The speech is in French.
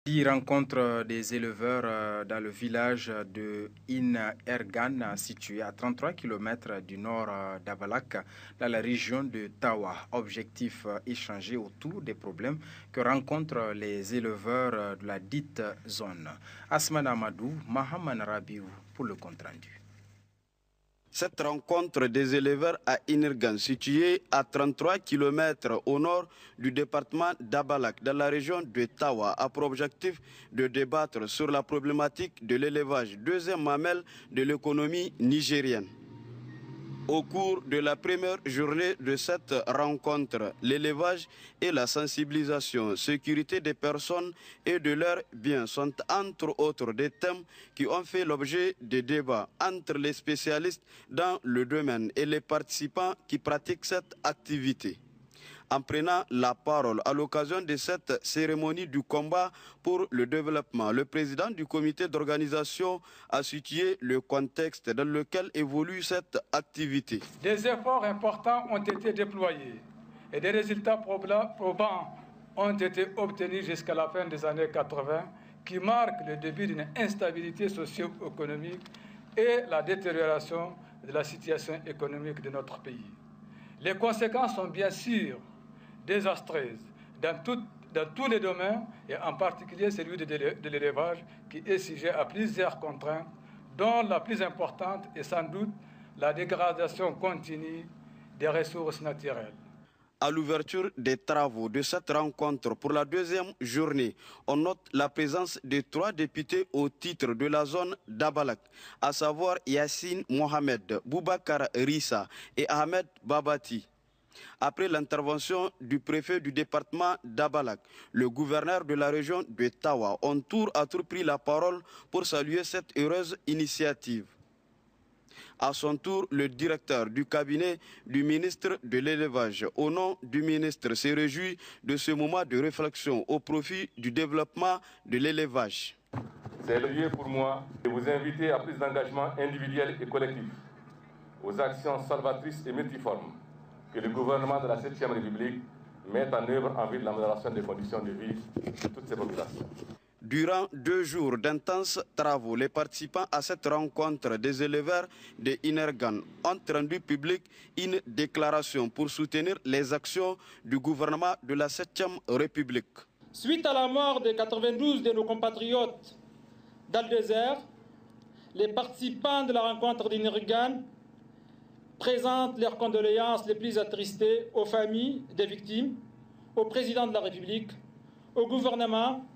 Rencontre des éleveurs dans le village de In-Ergan, situé à 33 km du nord d'Abalak, dans la région de Tawa. Objectif échanger autour des problèmes que rencontrent les éleveurs de la dite zone. Asman Amadou, Mahaman Rabiou pour le compte-rendu. Cette rencontre des éleveurs à Inirgan, située à 33 km au nord du département d'Abalak, dans la région de Tawa, a pour objectif de débattre sur la problématique de l'élevage, deuxième mamelle de l'économie nigérienne. Au cours de la première journée de cette rencontre, l'élevage et la sensibilisation, sécurité des personnes et de leurs biens sont entre autres des thèmes qui ont fait l'objet de débats entre les spécialistes dans le domaine et les participants qui pratiquent cette activité. En prenant la parole à l'occasion de cette cérémonie du combat pour le développement, le président du comité d'organisation a situé le contexte dans lequel évolue cette activité. Des efforts importants ont été déployés et des résultats probants ont été obtenus jusqu'à la fin des années 80 qui marquent le début d'une instabilité socio-économique et la détérioration de la situation économique de notre pays. Les conséquences sont bien sûr désastreuses dans tous les domaines et en particulier celui de l'élevage qui est sujet à plusieurs contraintes dont la plus importante est sans doute la dégradation continue des ressources naturelles. À l'ouverture des travaux de cette rencontre pour la deuxième journée, on note la présence de 3 députés au titre de la zone d'Abalak, à savoir Yassine Mohamed, Boubacar Rissa et Ahmed Babati. Après l'intervention du préfet du département d'Abalak, le gouverneur de la région de Tawa ont tour à tour pris la parole pour saluer cette heureuse initiative. À son tour, le directeur du cabinet du ministre de l'élevage, au nom du ministre, s'est réjoui de ce moment de réflexion au profit du développement de l'élevage. C'est le lieu pour moi de vous inviter à plus d'engagement individuel et collectif, aux actions salvatrices et multiformes que le gouvernement de la 7e République met en œuvre en vue de l'amélioration des conditions de vie de toutes ces populations. Durant 2 jours d'intenses travaux, les participants à cette rencontre des éleveurs de Inergan ont rendu public une déclaration pour soutenir les actions du gouvernement de la 7e République. Suite à la mort de 92 de nos compatriotes dans le désert, les participants de la rencontre d'Inergan présentent leurs condoléances les plus attristées aux familles des victimes, au président de la République, au gouvernement